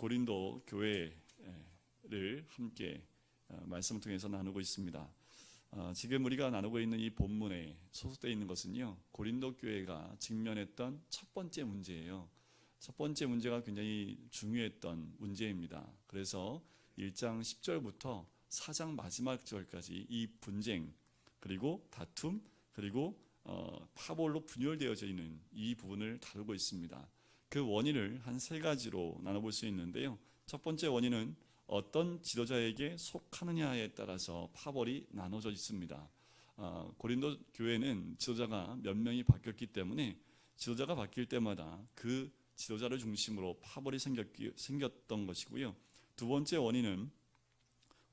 고린도 교회를 함께 말씀을 통해서 나누고 있습니다. 지금 우리가 나누고 있는 이 본문에 소속되어 있는 것은요, 고린도 교회가 직면했던 첫 번째 문제예요. 첫 번째 문제가 굉장히 중요했던 문제입니다. 그래서 1장 10절부터 4장 마지막 절까지 이 분쟁, 그리고 다툼, 그리고 파벌로 분열되어져 있는 이 부분을 다루고 있습니다. 그 원인을 한 세 가지로 나눠볼 수 있는데요. 첫 번째 원인은 어떤 지도자에게 속하느냐에 따라서 파벌이 나눠져 있습니다. 고린도 교회는 지도자가 몇 명이 바뀌었기 때문에 지도자가 바뀔 때마다 그 지도자를 중심으로 파벌이 생겼던 것이고요. 두 번째 원인은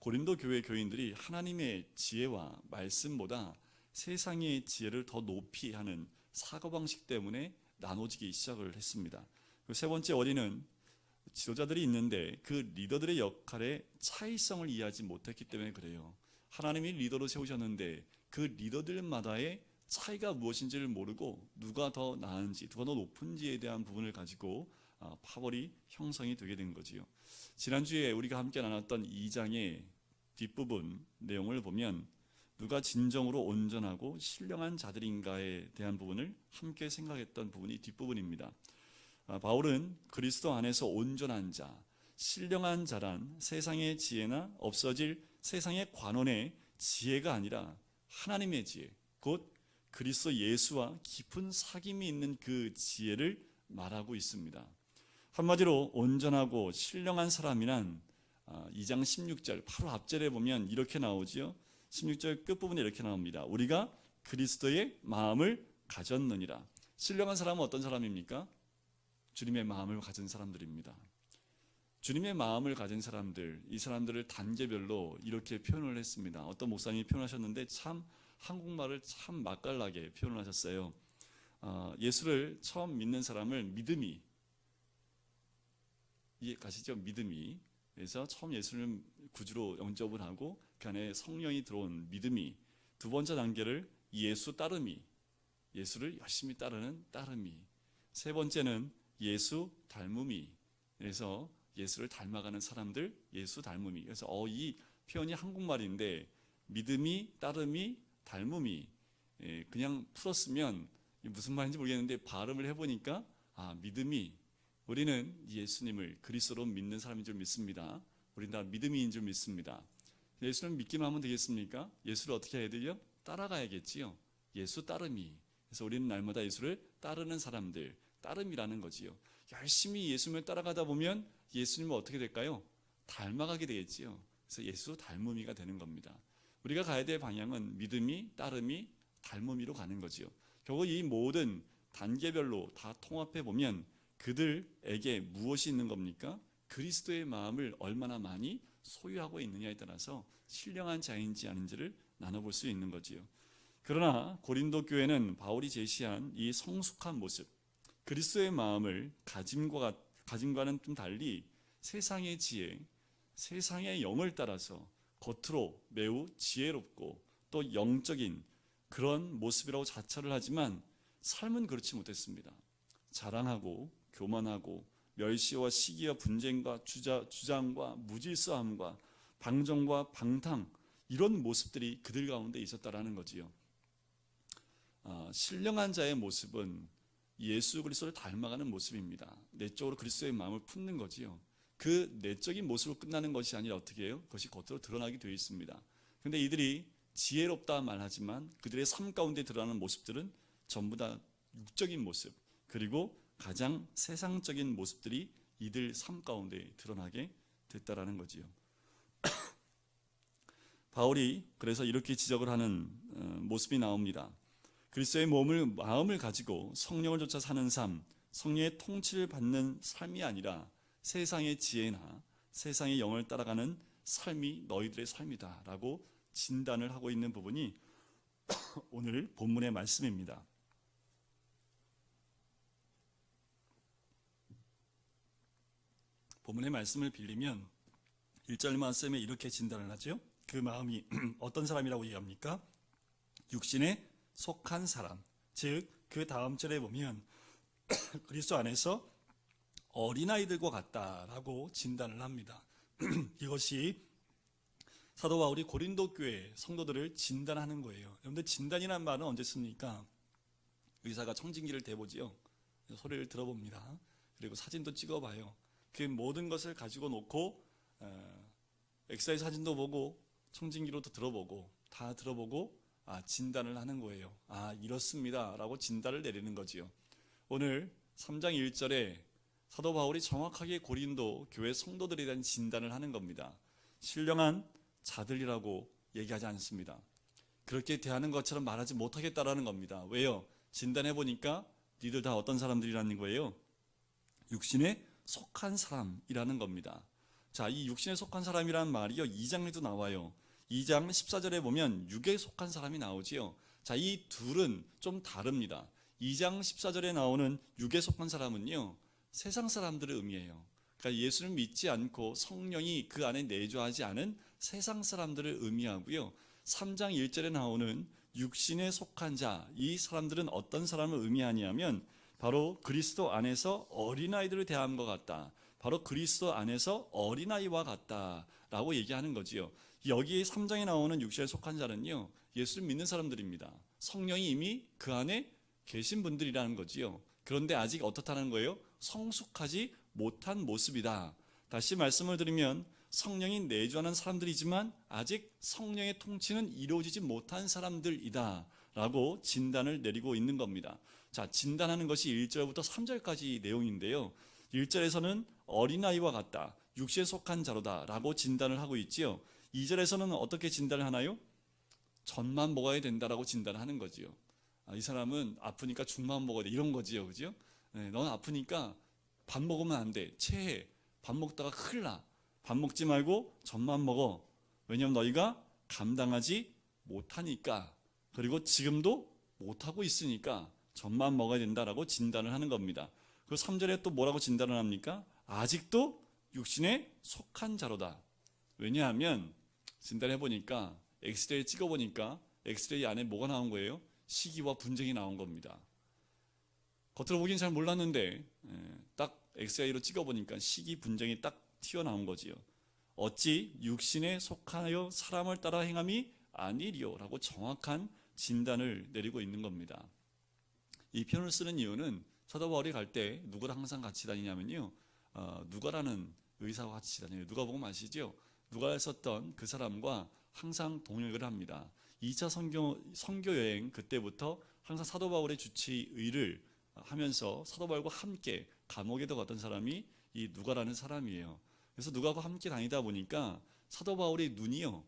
고린도 교회 교인들이 하나님의 지혜와 말씀보다 세상의 지혜를 더 높이 하는 사고방식 때문에 나눠지기 시작을 했습니다. 세 번째 원인은 지도자들이 있는데 그 리더들의 역할의 차이성을 이해하지 못했기 때문에 그래요. 하나님이 리더로 세우셨는데 그 리더들마다의 차이가 무엇인지를 모르고 누가 더 나은지, 누가 더 높은지에 대한 부분을 가지고 파벌이 형성이 되게 된 거지요. 지난주에 우리가 함께 나눴던 2장의 뒷부분 내용을 보면 누가 진정으로 온전하고 신령한 자들인가에 대한 부분을 함께 생각했던 부분이 뒷부분입니다. 바울은 그리스도 안에서 온전한 자, 신령한 자란 세상의 지혜나 없어질 세상의 관원의 지혜가 아니라 하나님의 지혜, 곧 그리스도 예수와 깊은 사귐이 있는 그 지혜를 말하고 있습니다. 한마디로 온전하고 신령한 사람이란 2장 16절 바로 앞절에 보면 이렇게 나오지요. 16절 끝부분에 이렇게 나옵니다. 우리가 그리스도의 마음을 가졌느니라. 신령한 사람은 어떤 사람입니까? 주님의 마음을 가진 사람들입니다. 주님의 마음을 가진 사람들, 이 사람들을 단계별로 이렇게 표현을 했습니다. 어떤 목사님이 표현하셨는데 참 한국말을 참 맛깔나게 표현을 하셨어요. 예수를 처음 믿는 사람을 믿음이, 이해 가시죠? 믿음이. 그래서 처음 예수를 구주로 영접을 하고 그 안에 성령이 들어온 믿음이, 두 번째 단계를 예수 따름이, 예수를 열심히 따르는 따름이, 세 번째는 예수 닮음이, 그래서 예수를 닮아가는 사람들, 예수 닮음이. 그래서 이 표현이 한국말인데 믿음이, 따름이, 닮음이, 그냥 풀었으면 무슨 말인지 모르겠는데 발음을 해보니까 믿음이, 우리는 예수님을 그리스도로 믿는 사람인 줄 믿습니다. 우리는 다 믿음이인 줄 믿습니다. 예수를 믿기만 하면 되겠습니까? 예수를 어떻게 해야 돼요? 따라가야겠지요. 예수 따름이. 그래서 우리는 날마다 예수를 따르는 사람들, 따름이라는 거지요. 열심히 예수님을 따라가다 보면 예수님은 어떻게 될까요? 닮아가게 되겠지요. 그래서 예수 닮음이가 되는 겁니다. 우리가 가야 될 방향은 믿음이, 따름이, 닮음이로 가는 거지요. 결국 이 모든 단계별로 다 통합해 보면 그들에게 무엇이 있는 겁니까? 그리스도의 마음을 얼마나 많이 소유하고 있느냐에 따라서 신령한 자인지 아닌지를 나눠볼 수 있는 거지요. 그러나 고린도 교회는 바울이 제시한 이 성숙한 모습, 그리스도의 마음을 가짐과는 좀 달리 세상의 지혜, 세상의 영을 따라서 겉으로 매우 지혜롭고 또 영적인 그런 모습이라고 자처를 하지만 삶은 그렇지 못했습니다. 자랑하고 교만하고 멸시와 시기와 분쟁과 주장과 무질서함과 방정과 방탕, 이런 모습들이 그들 가운데 있었다라는 거지요. 신령한 자의 모습은 예수 그리스도를 닮아가는 모습입니다. 내적으로 그리스도의 마음을 품는 거지요. 그 내적인 모습으로 끝나는 것이 아니라 어떻게 해요? 그것이 겉으로 드러나게 되어 있습니다. 그런데 이들이 지혜롭다 말하지만 그들의 삶 가운데 드러나는 모습들은 전부 다 육적인 모습, 그리고 가장 세상적인 모습들이 이들 삶 가운데 드러나게 됐다라는 거지요. 바울이 그래서 이렇게 지적을 하는 모습이 나옵니다. 그리스도의 마음을 가지고 성령을 쫓아 사는 삶, 성령의 통치를 받는 삶이 아니라 세상의 지혜나 세상의 영을 따라가는 삶이 너희들의 삶이다 라고 진단을 하고 있는 부분이 오늘 본문의 말씀입니다. 본문의 말씀을 빌리면 1절 말씀에 이렇게 진단을 하죠. 그 마음이 어떤 사람이라고 얘기합니까? 육신에 속한 사람, 즉 그 다음 절에 보면 그리스도 안에서 어린아이들과 같다라고 진단을 합니다. 이것이 사도 바울이 고린도 교회 성도들을 진단하는 거예요. 여러분들 진단이란 말은 언제 씁니까? 의사가 청진기를 대보지요. 소리를 들어봅니다. 그리고 사진도 찍어봐요. 그 모든 것을 가지고 놓고 엑스레이 사진도 보고 청진기로도 들어보고 다 들어보고 진단을 하는 거예요. 이렇습니다 라고 진단을 내리는 거지요. 오늘 3장 1절에 사도 바울이 정확하게 고린도 교회 성도들에 대한 진단을 하는 겁니다. 신령한 자들이라고 얘기하지 않습니다. 그렇게 대하는 것처럼 말하지 못하겠다라는 겁니다. 왜요? 진단해 보니까 니들 다 어떤 사람들이라는 거예요? 육신에 속한 사람이라는 겁니다. 자, 이 육신에 속한 사람이라는 말이요 2장에도 나와요. 2장 14절에 보면 육에 속한 사람이 나오지요. 자, 이 둘은 좀 다릅니다. 2장 14절에 나오는 육에 속한 사람은요 세상 사람들을 의미해요. 그러니까 예수를 믿지 않고 성령이 그 안에 내주하지 않은 세상 사람들을 의미하고요. 3장 1절에 나오는 육신에 속한 자, 이 사람들은 어떤 사람을 의미하냐면 바로 그리스도 안에서 어린아이들을 대함과 같다. 바로 그리스도 안에서 어린아이와 같다라고 얘기하는 거지요. 여기 3장에 나오는 육신에 속한 자는요 예수를 믿는 사람들입니다. 성령이 이미 그 안에 계신 분들이라는 거지요. 그런데 아직 어떻다는 거예요? 성숙하지 못한 모습이다. 다시 말씀을 드리면 성령이 내주하는 사람들이지만 아직 성령의 통치는 이루어지지 못한 사람들이다 라고 진단을 내리고 있는 겁니다. 자, 진단하는 것이 1절부터 3절까지 내용인데요. 1절에서는 어린아이와 같다, 육신에 속한 자로다 라고 진단을 하고 있지요. 2절에서는 어떻게 진단을 하나요? 젖만 먹어야 된다라고 진단을 하는 거지요. 이 사람은 아프니까 죽만 먹어야 돼 이런 거지요. 그죠? 네, 넌 아프니까 밥 먹으면 안 돼. 체해. 밥 먹다가 큰일 나. 밥 먹지 말고 젖만 먹어. 왜냐하면 너희가 감당하지 못하니까. 그리고 지금도 못하고 있으니까 젖만 먹어야 된다라고 진단을 하는 겁니다. 그리고 3절에 또 뭐라고 진단을 합니까? 아직도 육신에 속한 자로다. 왜냐하면 진단해보니까 엑스레이 찍어보니까 엑스레이 안에 뭐가 나온 거예요? 시기와 분쟁이 나온 겁니다. 겉으로 보기엔 잘 몰랐는데 딱 엑스레이로 찍어보니까 시기 분쟁이 딱 튀어나온 거지요. 어찌 육신에 속하여 사람을 따라 행함이 아니리요 라고 정확한 진단을 내리고 있는 겁니다. 이 표현을 쓰는 이유는 사도 바울이 갈 때 누구랑 항상 같이 다니냐면요 누가라는 의사와 같이 다녀요. 누가 보면 아시죠? 누가를 썼던 그 사람과 항상 동역을 합니다. 2차 선교 여행 그때부터 항상 사도 바울의 주치의를 하면서 사도 바울과 함께 감옥에도 갔던 사람이 이 누가라는 사람이에요. 그래서 누가와 함께 다니다 보니까 사도 바울의 눈이요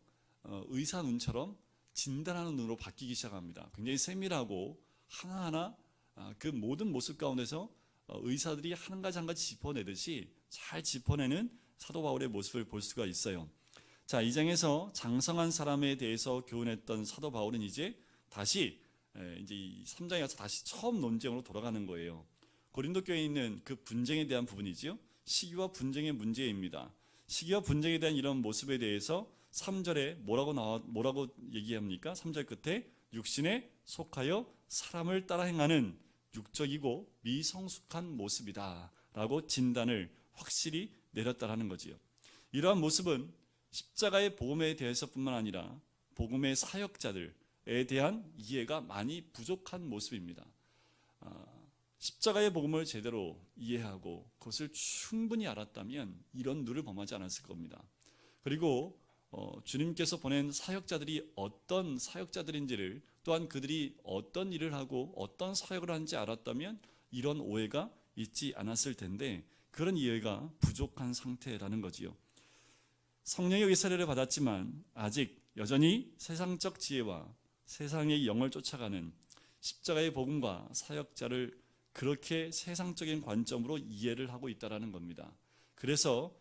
의사 눈처럼 진단하는 눈으로 바뀌기 시작합니다. 굉장히 세밀하고 하나하나 그 모든 모습 가운데서 의사들이 한 가지 한 가지 짚어내듯이 잘 짚어내는 사도 바울의 모습을 볼 수가 있어요. 자, 이 장에서 장성한 사람에 대해서 교훈했던 사도 바울은 이제 다시 이제 이 3장에 가서 다시 처음 논쟁으로 돌아가는 거예요. 고린도 교회에 있는 그 분쟁에 대한 부분이지요. 시기와 분쟁의 문제입니다. 시기와 분쟁에 대한 이런 모습에 대해서 3절에 뭐라고 얘기합니까? 3절 끝에 육신에 속하여 사람을 따라 행하는 육적이고 미성숙한 모습이다 라고 진단을 확실히 내렸다라는 거지요. 이러한 모습은 십자가의 복음에 대해서뿐만 아니라 복음의 사역자들에 대한 이해가 많이 부족한 모습입니다. 십자가의 복음을 제대로 이해하고 그것을 충분히 알았다면 이런 누를 범하지 않았을 겁니다. 그리고 주님께서 보낸 사역자들이 어떤 사역자들인지를 또한 그들이 어떤 일을 하고 어떤 사역을 하는지 알았다면 이런 오해가 있지 않았을 텐데 그런 이해가 부족한 상태라는 거지요. 성령의 의사를 받았지만 아직 여전히 세상적 지혜와 세상의 영을 쫓아가는 십자가의 복음과 사역자를 그렇게 세상적인 관점으로 이해를 하고 있다는 겁니다. 그래서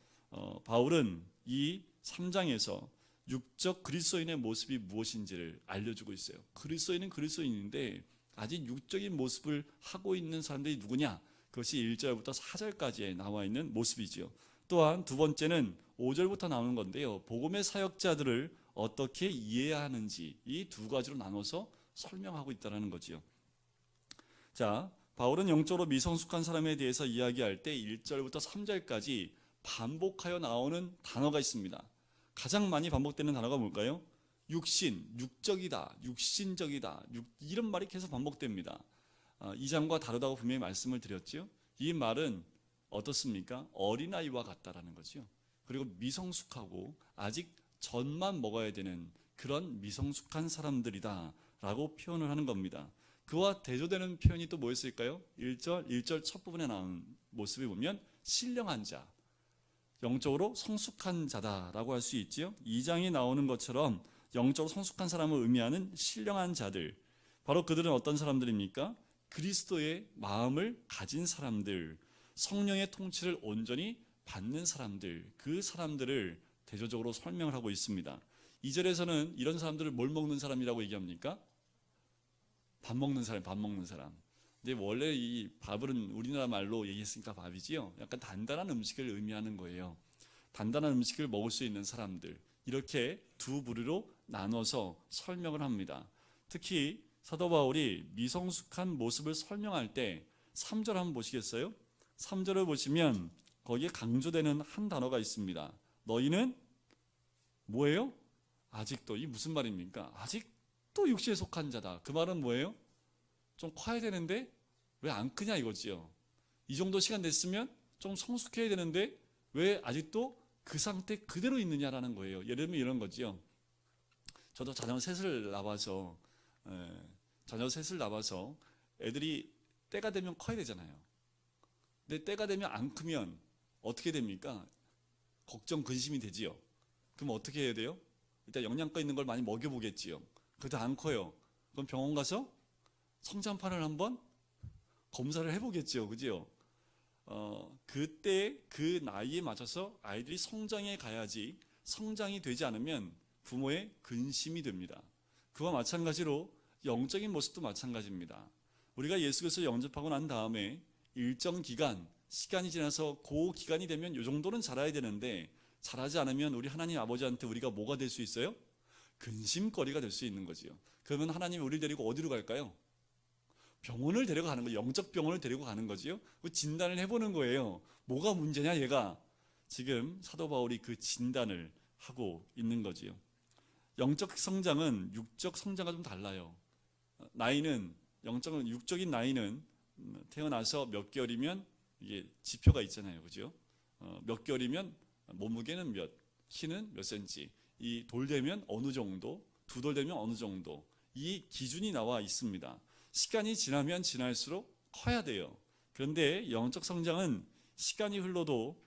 바울은 이 3장에서 육적 그리스도인의 모습이 무엇인지를 알려주고 있어요. 그리스도인은 그리스도인인데 아직 육적인 모습을 하고 있는 사람들이 누구냐? 그것이 1절부터 4절까지에 나와 있는 모습이죠. 또한 두 번째는 5절부터 나오는 건데요. 복음의 사역자들을 어떻게 이해해야 하는지 이 두 가지로 나눠서 설명하고 있다는 거지요. 자, 바울은 영적으로 미성숙한 사람에 대해서 이야기할 때 1절부터 3절까지 반복하여 나오는 단어가 있습니다. 가장 많이 반복되는 단어가 뭘까요? 육신, 육적이다, 육신적이다, 이런 말이 계속 반복됩니다. 2장과 다르다고 분명히 말씀을 드렸죠. 이 말은 어떻습니까? 어린아이와 같다라는 거죠. 그리고 미성숙하고 아직 젖만 먹어야 되는 그런 미성숙한 사람들이다 라고 표현을 하는 겁니다. 그와 대조되는 표현이 또 뭐였을까요? 1절 첫 부분에 나온 모습을 보면 신령한 자, 영적으로 성숙한 자다라고 할 수 있지요. 2장이 나오는 것처럼 영적으로 성숙한 사람을 의미하는 신령한 자들, 바로 그들은 어떤 사람들입니까? 그리스도의 마음을 가진 사람들, 성령의 통치를 온전히 받는 사람들, 그 사람들을 대조적으로 설명을 하고 있습니다. 2절에서는 이런 사람들을 뭘 먹는 사람이라고 얘기합니까? 밥 먹는 사람, 밥 먹는 사람. 근데 원래 이 밥은 우리나라 말로 얘기했으니까 밥이지요. 약간 단단한 음식을 의미하는 거예요. 단단한 음식을 먹을 수 있는 사람들. 이렇게 두 부류로 나눠서 설명을 합니다. 특히 사도 바울이 미성숙한 모습을 설명할 때 3절 한번 보시겠어요? 3절을 보시면 거기에 강조되는 한 단어가 있습니다. 너희는 뭐예요? 아직도, 이 무슨 말입니까? 아직도 육신에 속한 자다. 그 말은 뭐예요? 좀 커야 되는데 왜 안 크냐 이거지요. 이 정도 시간 됐으면 좀 성숙해야 되는데 왜 아직도 그 상태 그대로 있느냐라는 거예요. 예를 들면 이런 거지요. 저도 자녀 셋을 낳아서 애들이 때가 되면 커야 되잖아요. 근데 때가 되면 안 크면 어떻게 됩니까? 걱정, 근심이 되지요. 그럼 어떻게 해야 돼요? 일단 영양가 있는 걸 많이 먹여보겠지요. 그래도 안 커요. 그럼 병원 가서 성장판을 한번 검사를 해보겠지요. 그죠? 그때 그 나이에 맞춰서 아이들이 성장해 가야지, 성장이 되지 않으면 부모의 근심이 됩니다. 그와 마찬가지로 영적인 모습도 마찬가지입니다. 우리가 예수 그리스도를 영접하고 난 다음에 일정 기간, 시간이 지나서 그 기간이 되면 이 정도는 자라야 되는데 자라지 않으면 우리 하나님 아버지한테 우리가 뭐가 될 수 있어요? 근심거리가 될 수 있는 거지요. 그러면 하나님이 우리를 데리고 어디로 갈까요? 병원을 데려가는 거예요. 영적 병원을 데리고 가는 거지요. 그 진단을 해보는 거예요. 뭐가 문제냐 얘가. 지금 사도 바울이 그 진단을 하고 있는 거지요. 영적 성장은 육적 성장과 좀 달라요. 나이는 육적인 나이는 태어나서 몇 개월이면 이게 지표가 있잖아요. 그죠? 몇 개월이면 몸무게는 몇, 키는 몇 센치, 이 돌 되면 어느 정도, 두 돌 되면 어느 정도, 이 기준이 나와 있습니다. 시간이 지나면 지날수록 커야 돼요. 그런데 영적 성장은 시간이 흘러도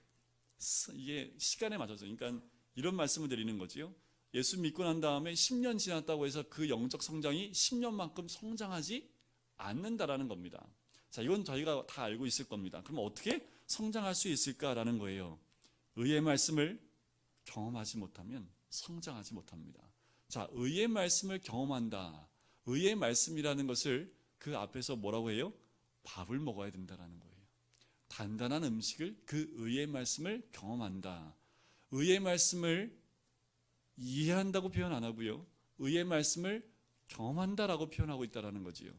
이게 시간에 맞춰서, 그러니까 이런 말씀을 드리는 거지요. 예수 믿고 난 다음에 10년 지났다고 해서 그 영적 성장이 10년만큼 성장하지 않는다라는 겁니다. 자, 이건 저희가 다 알고 있을 겁니다. 그럼 어떻게 성장할 수 있을까라는 거예요. 의의 말씀을 경험하지 못하면 성장하지 못합니다. 자, 의의 말씀을 경험한다. 의의 말씀이라는 것을 그 앞에서 뭐라고 해요? 밥을 먹어야 된다라는 거예요. 단단한 음식을, 그 의의 말씀을 경험한다. 의의 말씀을 이해한다고 표현 안 하고요. 의의 말씀을 경험한다라고 표현하고 있다라는 거지요.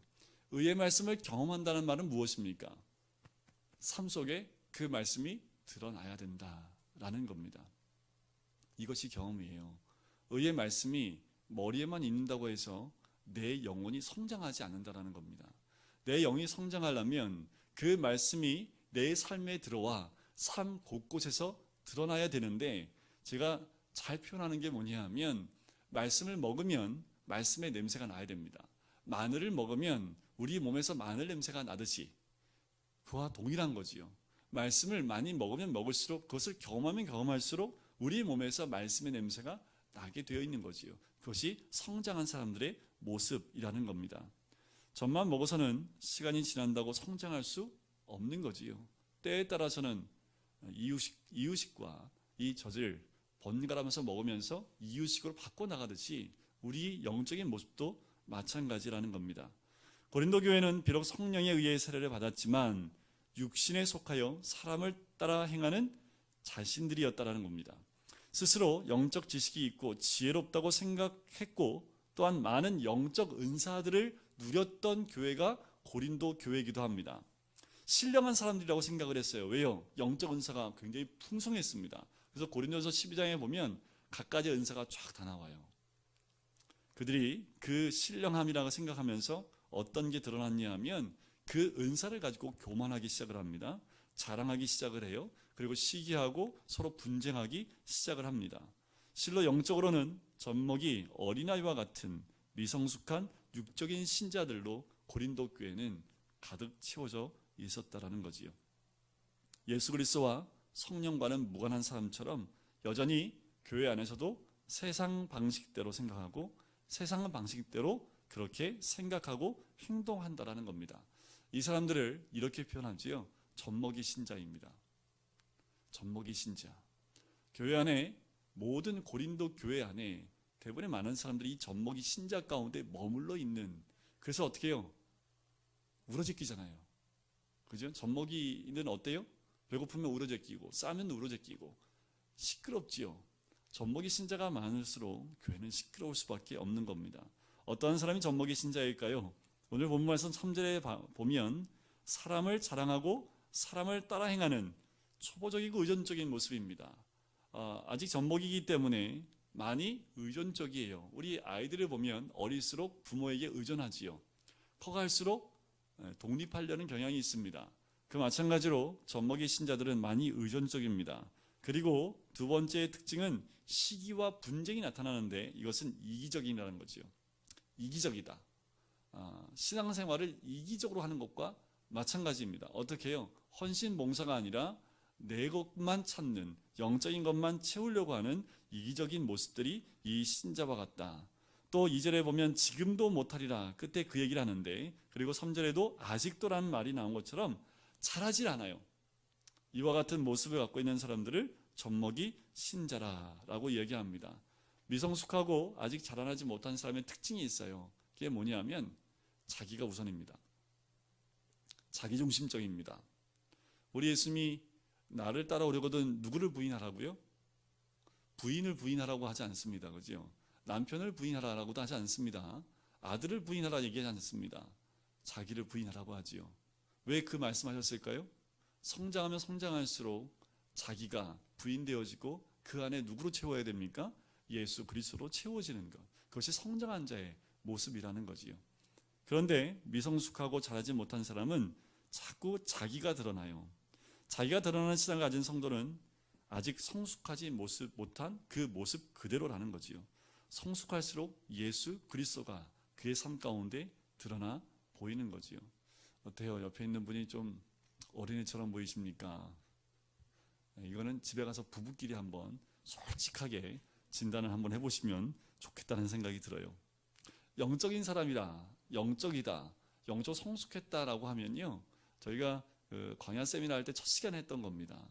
의의 말씀을 경험한다는 말은 무엇입니까? 삶 속에 그 말씀이 드러나야 된다라는 겁니다. 이것이 경험이에요. 의의 말씀이 머리에만 있는다고 해서 내 영혼이 성장하지 않는다라는 겁니다. 내 영이 성장하려면 그 말씀이 내 삶에 들어와 삶 곳곳에서 드러나야 되는데, 제가 잘 표현하는 게 뭐냐 하면, 말씀을 먹으면 말씀의 냄새가 나야 됩니다. 마늘을 먹으면 우리 몸에서 마늘 냄새가 나듯이 그와 동일한 거지요. 말씀을 많이 먹으면 먹을수록, 그것을 경험하면 경험할수록 우리 몸에서 말씀의 냄새가 나게 되어 있는 거지요. 그것이 성장한 사람들의 모습이라는 겁니다. 젖만 먹어서는 시간이 지난다고 성장할 수 없는 거지요. 때에 따라서는 이유식과 이 젖을 번갈아가면서 먹으면서 이유식으로 바꿔나가듯이 우리 영적인 모습도 마찬가지라는 겁니다. 고린도 교회는 비록 성령에 의해 세례를 받았지만 육신에 속하여 사람을 따라 행하는 자신들이었다라는 겁니다. 스스로 영적 지식이 있고 지혜롭다고 생각했고 또한 많은 영적 은사들을 누렸던 교회가 고린도 교회이기도 합니다. 신령한 사람들이라고 생각을 했어요. 왜요? 영적 은사가 굉장히 풍성했습니다. 그래서 고린도서 12장에 보면 갖가지 은사가 쫙 다 나와요. 그들이 그 신령함이라고 생각하면서 어떤 게 드러났냐 하면 그 은사를 가지고 교만하기 시작을 합니다. 자랑하기 시작을 해요. 그리고 시기하고 서로 분쟁하기 시작을 합니다. 실로 영적으로는 젖먹이 어린아이와 같은 미성숙한 육적인 신자들로 고린도 교회는 가득 채워져 있었다라는 거지요. 예수 그리스도와 성령과는 무관한 사람처럼 여전히 교회 안에서도 세상 방식대로 생각하고 세상 방식대로 그렇게 생각하고 행동한다라는 겁니다. 이 사람들을 이렇게 표현하지요. 젖먹이 신자입니다. 젖먹이 신자. 교회 안에 모든 고린도 교회 안에 대부분의 많은 사람들이 이 젖먹이 신자 가운데 머물러 있는, 그래서 어떻게 해요? 울어제끼잖아요. 그죠? 젖먹이는 어때요? 배고프면 울어제끼고 싸면 울어제끼고 시끄럽지요. 젖먹이 신자가 많을수록 교회는 시끄러울 수밖에 없는 겁니다. 어떠한 사람이 젖먹이 신자일까요? 오늘 본문 말씀 3절에 보면 사람을 자랑하고 사람을 따라 행하는 초보적이고 의존적인 모습입니다. 아직 젖먹이기 때문에 많이 의존적이에요. 우리 아이들을 보면 어릴수록 부모에게 의존하지요. 커갈수록 독립하려는 경향이 있습니다. 그 마찬가지로 젖먹이 신자들은 많이 의존적입니다. 그리고 두 번째의 특징은 시기와 분쟁이 나타나는데 이것은 이기적이라는 거죠. 이기적이다. 신앙생활을 이기적으로 하는 것과 마찬가지입니다. 어떻게 해요? 헌신봉사가 아니라 내 것만 찾는, 영적인 것만 채우려고 하는 이기적인 모습들이 이 신자와 같다. 또 2절에 보면 지금도 못하리라 끝에 그 얘기를 하는데, 그리고 3절에도 아직도라는 말이 나온 것처럼 잘하질 않아요. 이와 같은 모습을 갖고 있는 사람들을 젖먹이 신자라고 얘기합니다. 미성숙하고 아직 자라나지 못한 사람의 특징이 있어요. 그게 뭐냐면 자기가 우선입니다. 자기중심적입니다. 우리 예수님이 나를 따라오려거든 누구를 부인하라고요? 부인을 부인하라고 하지 않습니다. 그죠? 남편을 부인하라고도 하지 않습니다. 아들을 부인하라 얘기하지 않습니다. 자기를 부인하라고 하지요. 왜 그 말씀하셨을까요? 성장하면 성장할수록 자기가 부인되어지고 그 안에 누구로 채워야 됩니까? 예수 그리스도로 채워지는 것. 그것이 성장한 자의 모습이라는 거지요. 그런데 미성숙하고 자라지 못한 사람은 자꾸 자기가 드러나요. 자기가 드러나는 신앙을 가진 성도는 아직 성숙하지 못한 그 모습 그대로라는 거지요. 성숙할수록 예수 그리스도가 그의 삶 가운데 드러나 보이는 거지요. 어때요? 옆에 있는 분이 좀 어린애처럼 보이십니까? 이거는 집에 가서 부부끼리 한번 솔직하게 진단을 한번 해보시면 좋겠다는 생각이 들어요. 영적인 사람이다, 영적이다, 영적 성숙했다라고 하면요, 저희가 광야 세미나 할 때 첫 시간에 했던 겁니다.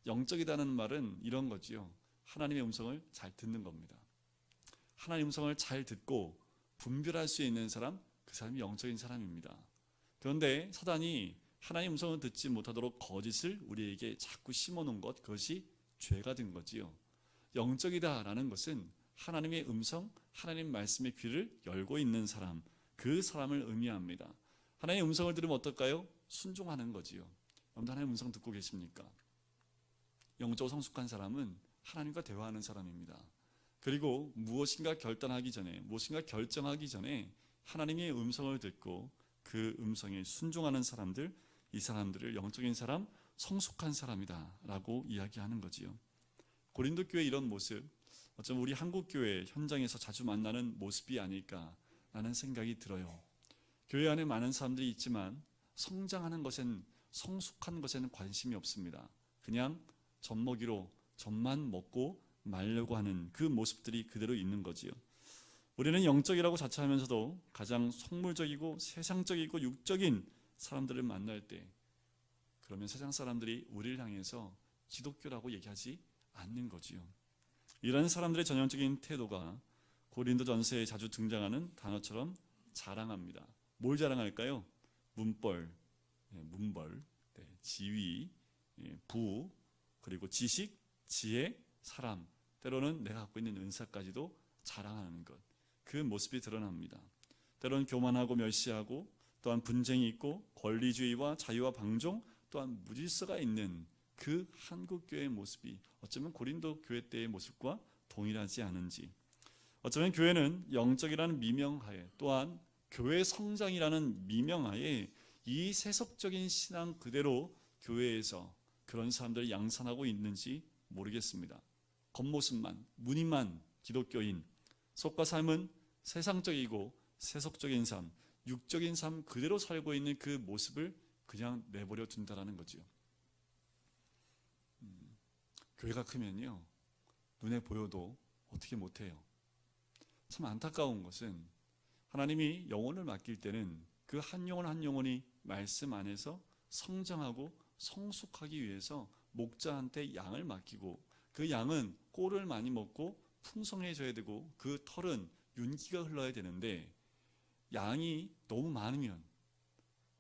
영적이다는 말은 이런 거지요. 하나님의 음성을 잘 듣는 겁니다. 하나님의 음성을 잘 듣고 분별할 수 있는 사람, 그 사람이 영적인 사람입니다. 그런데 사단이 하나님의 음성을 듣지 못하도록 거짓을 우리에게 자꾸 심어놓은 것, 그것이 죄가 된 거지요. 영적이다라는 것은 하나님의 음성, 하나님 말씀의 귀를 열고 있는 사람, 그 사람을 의미합니다. 하나님의 음성을 들으면 어떨까요? 순종하는 거지요. 여러분들 하나님의 음성 듣고 계십니까? 영적으로 성숙한 사람은 하나님과 대화하는 사람입니다. 그리고 무엇인가 결단하기 전에, 무엇인가 결정하기 전에 하나님의 음성을 듣고 그 음성에 순종하는 사람들, 이 사람들을 영적인 사람, 성숙한 사람이다 라고 이야기하는 거지요. 고린도 교회 이런 모습, 어쩌면 우리 한국 교회 현장에서 자주 만나는 모습이 아닐까라는 생각이 들어요. 교회 안에 많은 사람들이 있지만 성장하는 것엔, 성숙한 것에는 관심이 없습니다. 그냥 젖먹이로 젖만 먹고 말려고 하는 그 모습들이 그대로 있는 거지요. 우리는 영적이라고 자처하면서도 가장 속물적이고 세상적이고 육적인 사람들을 만날 때, 그러면 세상 사람들이 우리를 향해서 기독교라고 얘기하지 않는 거지요. 이런 사람들의 전형적인 태도가 고린도전서에 자주 등장하는 단어처럼 자랑합니다. 뭘 자랑할까요? 문벌, 지위, 부, 그리고 지식, 지혜, 사람, 때로는 내가 갖고 있는 은사까지도 자랑하는 것, 그 모습이 드러납니다. 때로는 교만하고 멸시하고, 또한 분쟁이 있고 권리주의와 자유와 방종 또한 무질서가 있는 그 한국 교회의 모습이 어쩌면 고린도 교회 때의 모습과 동일하지 않은지, 어쩌면 교회는 영적이라는 미명하에 또한 교회 성장이라는 미명하에 이 세속적인 신앙 그대로 교회에서 그런 사람들을 양산하고 있는지 모르겠습니다. 겉모습만, 무늬만 기독교인, 속과 삶은 세상적이고 세속적인 삶, 육적인 삶 그대로 살고 있는 그 모습을 그냥 내버려 둔다라는 거죠. 교회가 크면요, 눈에 보여도 어떻게 못해요. 참 안타까운 것은 하나님이 영혼을 맡길 때는 그 한 영혼 한 영혼이 말씀 안에서 성장하고 성숙하기 위해서 목자한테 양을 맡기고, 그 양은 꼴을 많이 먹고 풍성해져야 되고 그 털은 윤기가 흘러야 되는데, 양이 너무 많으면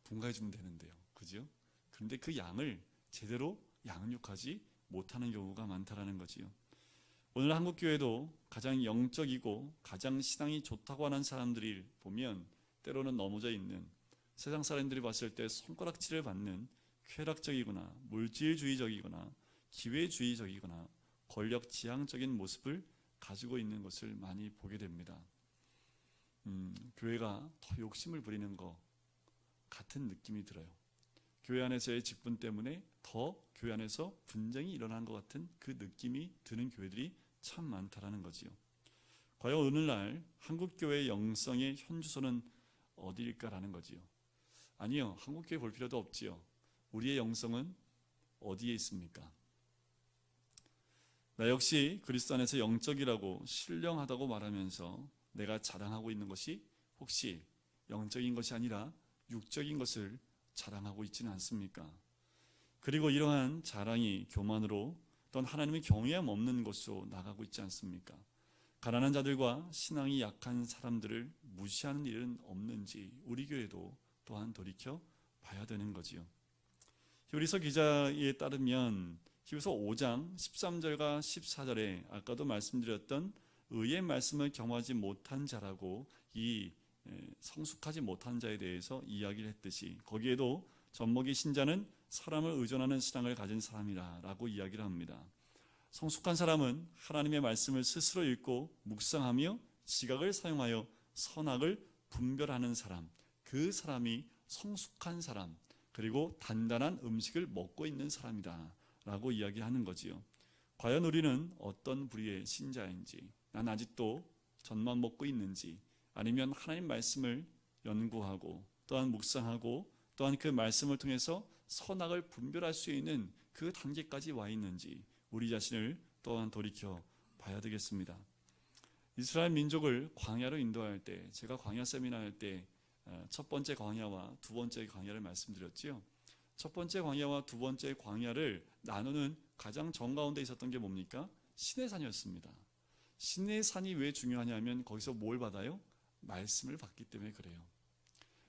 분가해 주면 되는데요, 그죠? 그런데 그 양을 제대로 양육하지 못하는 경우가 많다라는 거지요. 오늘 한국 교회도 가장 영적이고 가장 신앙이 좋다고 하는 사람들이 보면 때로는 넘어져 있는, 세상 사람들이 봤을 때 손가락질을 받는 쾌락적이거나 물질주의적이거나 기회주의적이거나 권력 지향적인 모습을 가지고 있는 것을 많이 보게 됩니다. 교회가 더 욕심을 부리는 것 같은 느낌이 들어요. 교회 안에서의 직분 때문에 더 교회 안에서 분쟁이 일어난 것 같은 그 느낌이 드는 교회들이 참 많다라는 거지요. 과연 오늘날 한국교회의 영성의 현주소는 어디일까라는 거지요. 아니요, 한국교회 볼 필요도 없지요. 우리의 영성은 어디에 있습니까? 나 역시 그리스도 안에서 영적이라고 신령하다고 말하면서 내가 자랑하고 있는 것이 혹시 영적인 것이 아니라 육적인 것을 자랑하고 있지는 않습니까? 그리고 이러한 자랑이 교만으로 또한 하나님의 경외함 없는 것으로 나가고 있지 않습니까? 가난한 자들과 신앙이 약한 사람들을 무시하는 일은 없는지 우리 교회도 또한 돌이켜 봐야 되는 거지요. 히브리서 기자에 따르면 히브리서 5장 13절과 14절에 아까도 말씀드렸던 의의 말씀을 경험하지 못한 자라고 이 성숙하지 못한 자에 대해서 이야기를 했듯이, 거기에도 젖먹이 신자는 사람을 의존하는 신앙을 가진 사람이라고 이야기를 합니다. 성숙한 사람은 하나님의 말씀을 스스로 읽고 묵상하며 지각을 사용하여 선악을 분별하는 사람, 그 사람이 성숙한 사람, 그리고 단단한 음식을 먹고 있는 사람이다 라고 이야기하는 거지요. 과연 우리는 어떤 부류의 신자인지, 난 아직도 젖만 먹고 있는지, 아니면 하나님 말씀을 연구하고 또한 묵상하고 또한 그 말씀을 통해서 선악을 분별할 수 있는 그 단계까지 와 있는지 우리 자신을 또한 돌이켜 봐야 되겠습니다. 이스라엘 민족을 광야로 인도할 때, 제가 광야 세미나 할 때 첫 번째 광야와 두 번째 광야를 말씀드렸지요. 첫 번째 광야와 두 번째 광야를 나누는 가장 정가운데 있었던 게 뭡니까? 시내산이었습니다. 시내산이 왜 중요하냐면 거기서 뭘 받아요? 말씀을 받기 때문에 그래요.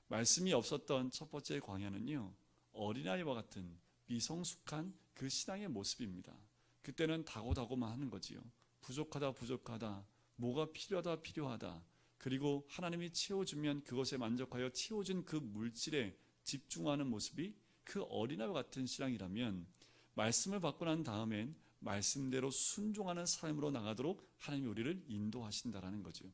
말씀이 없었던 첫 번째 광야는요, 어린아이와 같은 미성숙한 그 신앙의 모습입니다. 그때는 다고다고만 하는 거지요. 부족하다, 뭐가 필요하다. 그리고 하나님이 채워주면 그것에 만족하여 채워준 그 물질에 집중하는 모습이 그 어린아이와 같은 신앙이라면, 말씀을 받고 난 다음엔 말씀대로 순종하는 삶으로 나가도록 하나님이 우리를 인도하신다라는 거죠.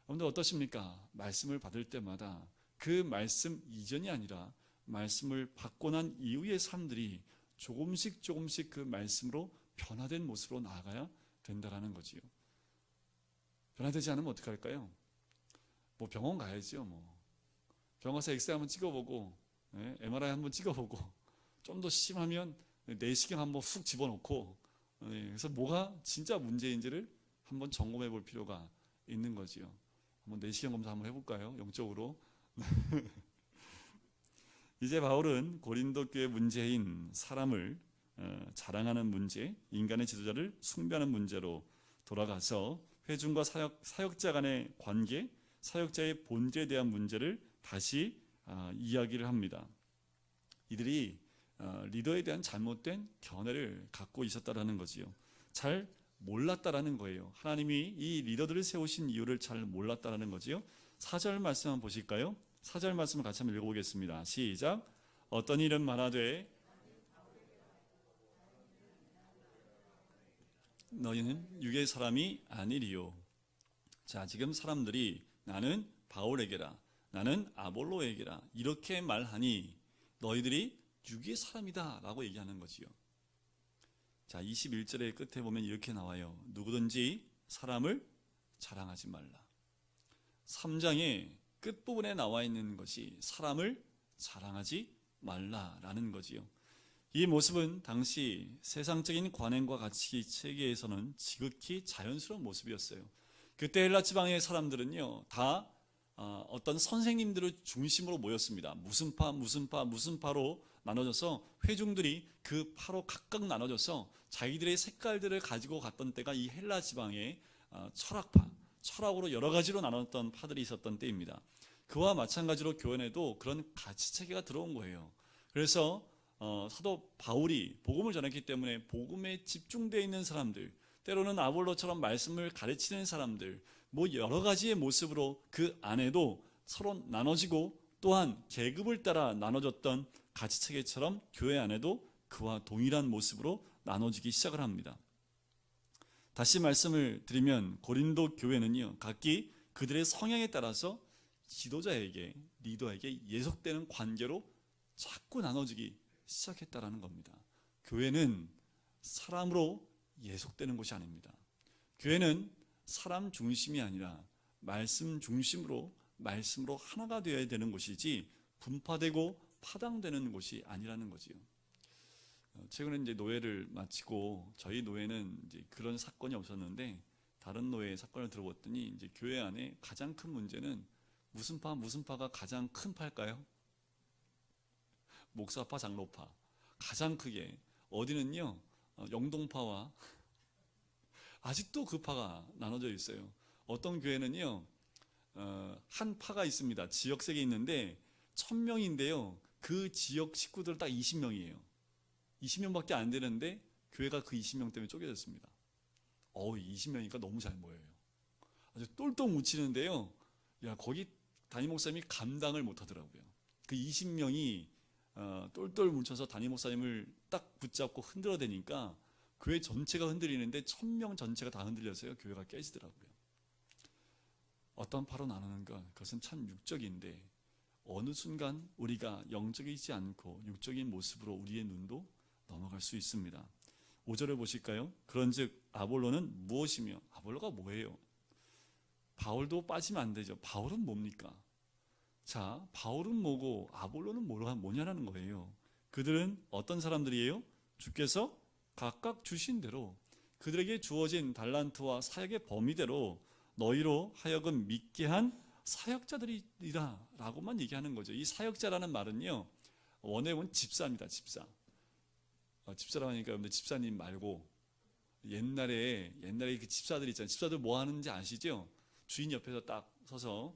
여러분들 어떠십니까? 말씀을 받을 때마다 그 말씀 이전이 아니라 말씀을 받고 난 이후의 삶들이 조금씩 그 말씀으로 변화된 모습으로 나아가야 된다라는 거지요. 변화되지 않으면 어떻게 할까요? 뭐 병원 가야죠. 병원 가서 엑스레이 한번 찍어보고, MRI 한번 찍어보고, 좀 더 심하면 내시경 한번 훅 집어넣고, 그래서 뭐가 진짜 문제인지를 한번 점검해 볼 필요가 있는 거지요. 한번 내시경 검사 한번 해볼까요? 영적으로. 이제 바울은 고린도 교회 문제인 사람을 자랑하는 문제, 인간의 지도자를 숭배하는 문제로 돌아가서 회중과 사역자 간의 관계, 사역자의 본질에 대한 문제를 다시 이야기를 합니다. 이들이 리더에 대한 잘못된 견해를 갖고 있었다라는 거지요. 잘 몰랐다라는 거예요. 하나님이 이 리더들을 세우신 이유를 잘 몰랐다라는 거지요. 4절 말씀 한번 보실까요? 4절 말씀을 같이 한번 읽어보겠습니다. 시작. 어떤 일은 말하되 너희는 육의 사람이 아니리요. 자, 지금 사람들이 나는 바울에게라, 나는 아볼로에게라 이렇게 말하니 너희들이 육의 사람이다 라고 얘기하는 거지요. 자, 21절의 끝에 보면 이렇게 나와요. 누구든지 사람을 자랑하지 말라. 3장의 끝부분에 나와 있는 것이 사람을 자랑하지 말라라는 거지요. 이 모습은 당시 세상적인 관행과 가치 체계에서는 지극히 자연스러운 모습이었어요. 그때 헬라 지방의 사람들은요, 다 어떤 선생님들을 중심으로 모였습니다. 무슨 파로 나눠져서 회중들이 그 파로 각각 나눠져서 자기들의 색깔들을 가지고 갔던 때가 이 헬라 지방의 철학으로 여러 가지로 나눴던 파들이 있었던 때입니다. 그와 마찬가지로 교회에도 그런 가치 체계가 들어온 거예요. 그래서 사도 바울이 복음을 전했기 때문에 복음에 집중되어 있는 사람들, 때로는 아볼로처럼 말씀을 가르치는 사람들, 뭐 여러 가지의 모습으로 그 안에도 서로 나눠지고 또한 계급을 따라 나눠졌던 가치체계처럼 교회 안에도 그와 동일한 모습으로 나눠지기 시작을 합니다. 다시 말씀을 드리면 고린도 교회는요, 각기 그들의 성향에 따라서 지도자에게, 리더에게 예속되는 관계로 자꾸 나눠지기 시작했다라는 겁니다. 교회는 사람으로 예속되는 곳이 아닙니다. 교회는 사람 중심이 아니라 말씀 중심으로, 말씀으로 하나가 되어야 되는 곳이지 분파되고 파당되는 곳이 아니라는 거지요. 최근에 이제 노예를 마치고 저희 노예는 이제 그런 사건이 없었는데 다른 노예 사건을 들어봤더니 이제 교회 안에 가장 큰 문제는 무슨 파가 가장 큰 파일까요? 목사파, 장로파. 가장 크게 어디는요, 영동파와 아직도 그 파가 나눠져 있어요. 어떤 교회는요, 한 파가 있습니다. 지역색이 있는데 1000명인데요 그 지역 식구들 딱 20명이에요 20명밖에 안 되는데 교회가 그 20명 때문에 쪼개졌습니다. 20명이니까 너무 잘 모여요. 아주 똘똘 뭉치는데요, 야, 거기 담임 목사님이 감당을 못 하더라고요. 그 20명이 똘똘 뭉쳐서 담임 목사님을 딱 붙잡고 흔들어대니까 교회 전체가 흔들리는데 1000명 전체가 다 흔들려서요 교회가 깨지더라고요. 어떤 파로 나누는 것, 그것은 참 육적인데 어느 순간 우리가 영적이지 않고 육적인 모습으로 우리의 눈도 넘어갈 수 있습니다. 5절을 보실까요? 그런즉 아볼로는 무엇이며, 아볼로가 뭐예요? 바울도 빠지면 안 되죠. 바울은 뭡니까? 자, 바울은 뭐고 아볼로는 뭐냐라는 거예요. 그들은 어떤 사람들이에요? 주께서 각각 주신 대로 그들에게 주어진 달란트와 사역의 범위대로 너희로 하여금 믿게 한 사역자들이라 라고만 얘기하는 거죠. 이 사역자라는 말은요, 원어는 집사입니다. 집사라고 하니까 여러분들 집사님 말고 옛날에 그 집사들 있잖아요. 집사들 뭐 하는지 아시죠? 주인 옆에서 딱 서서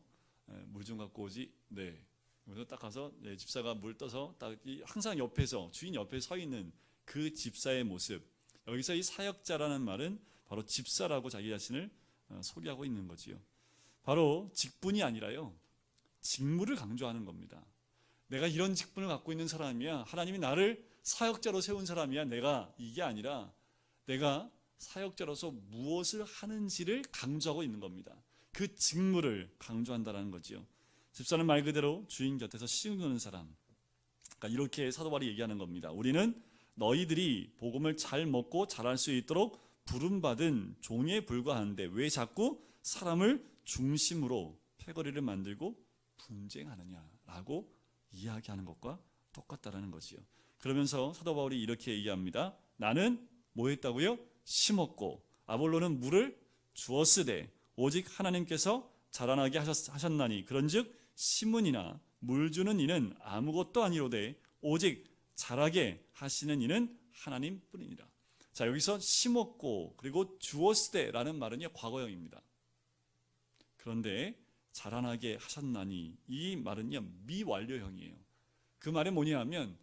물 좀 갖고 오지. 네. 그래서 딱 가서 집사가 물 떠서 딱 항상 옆에서, 주인 옆에 서 있는 그 집사의 모습. 여기서 이 사역자라는 말은 바로 집사라고 자기 자신을 소개하고 있는 거지요. 바로 직분이 아니라요, 직무를 강조하는 겁니다. 내가 이런 직분을 갖고 있는 사람이야, 하나님이 나를 사역자로 세운 사람이야, 내가 이게 아니라 내가 사역자로서 무엇을 하는지를 강조하고 있는 겁니다. 그 직무를 강조한다는 거지요. 집사는 말 그대로 주인 곁에서 씌우는 사람. 그러니까 이렇게 사도 바울이 얘기하는 겁니다. 우리는 너희들이 복음을 잘 먹고 잘할 수 있도록 부름받은 종에 불과한데 왜 자꾸 사람을 중심으로 패거리를 만들고 분쟁하느냐라고 이야기하는 것과 똑같다라는 거지요. 그러면서 사도 바울이 이렇게 얘기합니다. 나는 뭐 했다고요? 심었고 아볼로는 물을 주었으되 오직 하나님께서 자라나게 하셨나니 그런즉 심은 이나 물 주는 이는 아무것도 아니로되 오직 자라게 하시는 이는 하나님뿐이니라. 자, 여기서 심었고 그리고 주었으되라는 말은요, 과거형입니다. 그런데 자라나게 하셨나니 이 말은요, 미완료형이에요. 그 말은 뭐냐면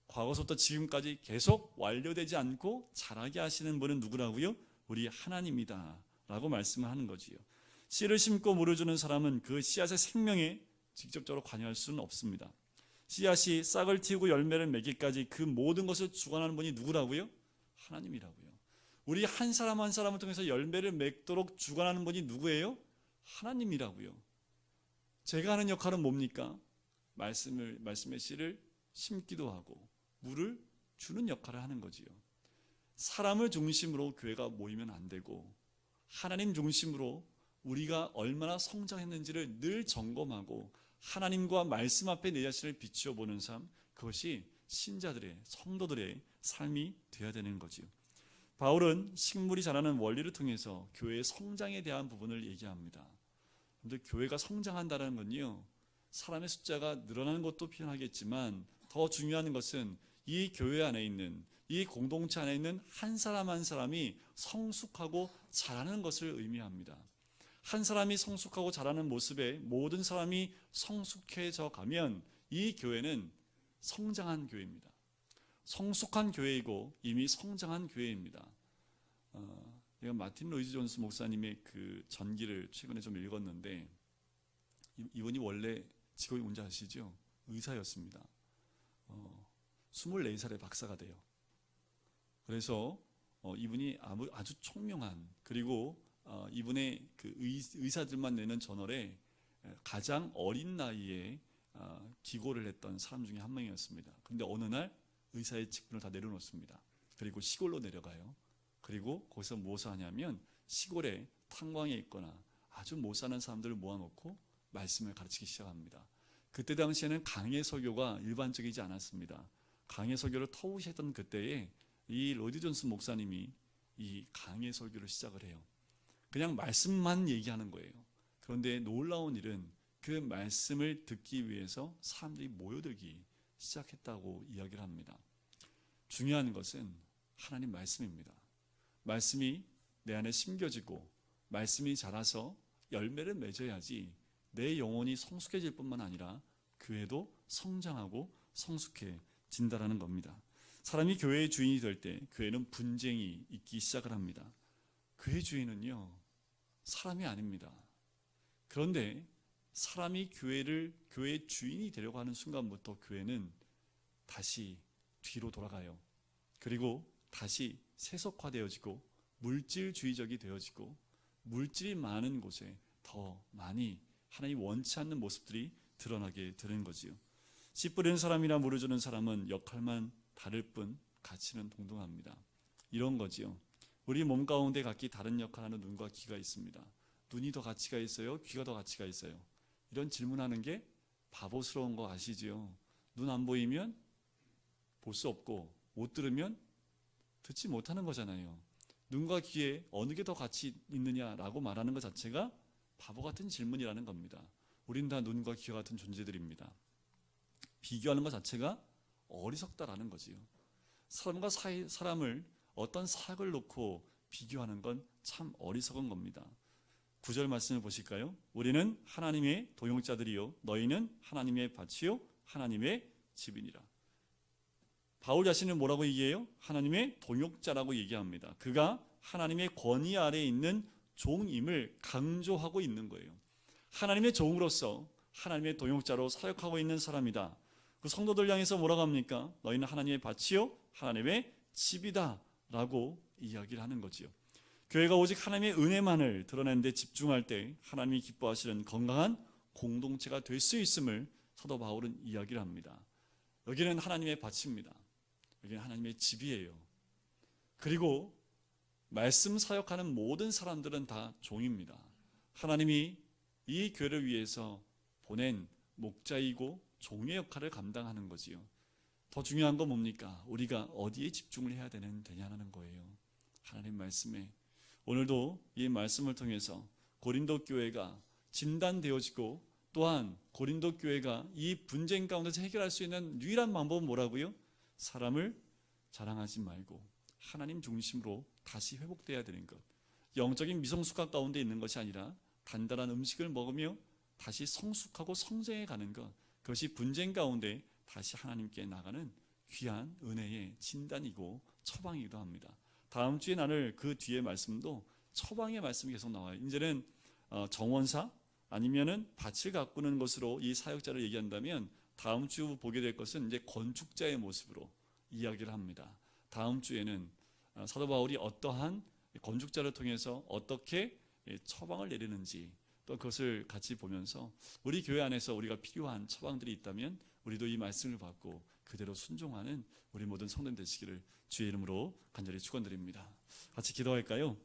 과거서부터 지금까지 계속 완료되지 않고 자라게 하시는 분은 누구라고요? 우리 하나님이다 라고 말씀을 하는 거지요. 씨를 심고 물을 주는 사람은 그 씨앗의 생명에 직접적으로 관여할 수는 없습니다. 씨앗이 싹을 틔우고 열매를 맺기까지 그 모든 것을 주관하는 분이 누구라고요? 하나님이라고요. 우리 한 사람 한 사람을 통해서 열매를 맺도록 주관하는 분이 누구예요? 하나님이라고요. 제가 하는 역할은 뭡니까? 말씀의 씨를 심기도 하고 물을 주는 역할을 하는 거지요. 사람을 중심으로 교회가 모이면 안 되고 하나님 중심으로 우리가 얼마나 성장했는지를 늘 점검하고 하나님과 말씀 앞에 내 자신을 비추어 보는 삶, 그것이 신자들의, 성도들의 삶이 되어야 되는 거지요. 바울은 식물이 자라는 원리를 통해서 교회의 성장에 대한 부분을 얘기합니다. 그런데 교회가 성장한다는 건요, 사람의 숫자가 늘어나는 것도 필요하겠지만 더 중요한 것은 이 교회 안에 있는, 이 공동체 안에 있는 한 사람 한 사람이 성숙하고 자라는 것을 의미합니다. 한 사람이 성숙하고 자라는 모습에 모든 사람이 성숙해져 가면 이 교회는 성장한 교회입니다. 성숙한 교회이고 이미 성장한 교회입니다. 제가 마틴 로이드 존스 목사님의 그 전기를 최근에 좀 읽었는데, 이분이 원래 직업이 뭔지 아시죠? 의사였습니다. 24살에 박사가 돼요. 그래서 이분이 아주 총명한, 그리고 이분의 그 의사들만 내는 저널에 가장 어린 나이에 기고를 했던 사람 중에 한 명이었습니다. 그런데 어느 날 의사의 직분을 다 내려놓습니다. 그리고 시골로 내려가요. 그리고 거기서 무엇을 하냐면 시골에 탄광에 있거나 아주 못 사는 사람들을 모아놓고 말씀을 가르치기 시작합니다. 그때 당시에는 강해 설교가 일반적이지 않았습니다. 강해 설교를 터우셨던 그때에 이 로이드 존스 목사님이 이 강해 설교를 시작을 해요. 그냥 말씀만 얘기하는 거예요. 그런데 놀라운 일은 그 말씀을 듣기 위해서 사람들이 모여들기 시작했다고 이야기를 합니다. 중요한 것은 하나님 말씀입니다. 말씀이 내 안에 심겨지고 말씀이 자라서 열매를 맺어야지 내 영혼이 성숙해질 뿐만 아니라 교회도 성장하고 성숙해진다라는 겁니다. 사람이 교회의 주인이 될 때 교회는 분쟁이 있기 시작을 합니다. 교회 주인은요, 사람이 아닙니다. 그런데 사람이 교회의 주인이 되려고 하는 순간부터 교회는 다시 뒤로 돌아가요. 그리고 다시 세속화되어지고 물질주의적이 되어지고 물질이 많은 곳에 더 많이 하나님 원치 않는 모습들이 드러나게 되는 거지요. 씨 뿌리는 사람이나 물을 주는 사람은 역할만 다를 뿐 가치는 동등합니다. 이런 거지요. 우리 몸 가운데 각기 다른 역할하는 눈과 귀가 있습니다. 눈이 더 가치가 있어요? 귀가 더 가치가 있어요? 이런 질문하는 게 바보스러운 거 아시지요? 눈 안 보이면 볼 수 없고 못 들으면 듣지 못하는 거잖아요. 눈과 귀에 어느 게 더 가치 있느냐라고 말하는 것 자체가 바보 같은 질문이라는 겁니다. 우린 다 눈과 귀와 같은 존재들입니다. 비교하는 것 자체가 어리석다라는 거지요. 사람과 사람을 어떤 사역을 놓고 비교하는 건 참 어리석은 겁니다. 9절 말씀을 보실까요? 우리는 하나님의 도용자들이요 너희는 하나님의 밭이요 하나님의 집이니라. 바울 자신은 뭐라고 얘기해요? 하나님의 동역자라고 얘기합니다. 그가 하나님의 권위 아래에 있는 종임을 강조하고 있는 거예요. 하나님의 종으로서 하나님의 동역자로 사역하고 있는 사람이다. 그 성도들 향해서 뭐라고 합니까? 너희는 하나님의 밭이요 하나님의 집이다 라고 이야기를 하는 거지요. 교회가 오직 하나님의 은혜만을 드러내는 데 집중할 때 하나님이 기뻐하시는 건강한 공동체가 될 수 있음을 사도 바울은 이야기를 합니다. 여기는 하나님의 밭입니다. 여기는 하나님의 집이에요. 그리고 말씀 사역하는 모든 사람들은 다 종입니다. 하나님이 이 교회를 위해서 보낸 목자이고 종의 역할을 감당하는 거지요. 더 중요한 건 뭡니까? 우리가 어디에 집중을 해야 되냐는 거예요. 하나님 말씀에. 오늘도 이 말씀을 통해서 고린도 교회가 진단되어지고 또한 고린도 교회가 이 분쟁 가운데서 해결할 수 있는 유일한 방법은 뭐라고요? 사람을 자랑하지 말고 하나님 중심으로 다시 회복돼야 되는 것. 영적인 미성숙한 가운데 있는 것이 아니라 단단한 음식을 먹으며 다시 성숙하고 성장해 가는 것. 그것이 분쟁 가운데 다시 하나님께 나가는 귀한 은혜의 진단이고 처방이기도 합니다. 다음 주에 나눌 그 뒤에 말씀도 처방의 말씀이 계속 나와요. 이제는 정원사, 아니면은 밭을 가꾸는 것으로 이 사역자를 얘기한다면 다음 주 보게 될 것은 이제 건축자의 모습으로 이야기를 합니다. 다음 주에는 사도 바울이 어떠한 건축자를 통해서 어떻게 처방을 내리는지 또 그것을 같이 보면서 우리 교회 안에서 우리가 필요한 처방들이 있다면 우리도 이 말씀을 받고 그대로 순종하는 우리 모든 성도들 되시기를 주의 이름으로 간절히 축원드립니다. 같이 기도할까요?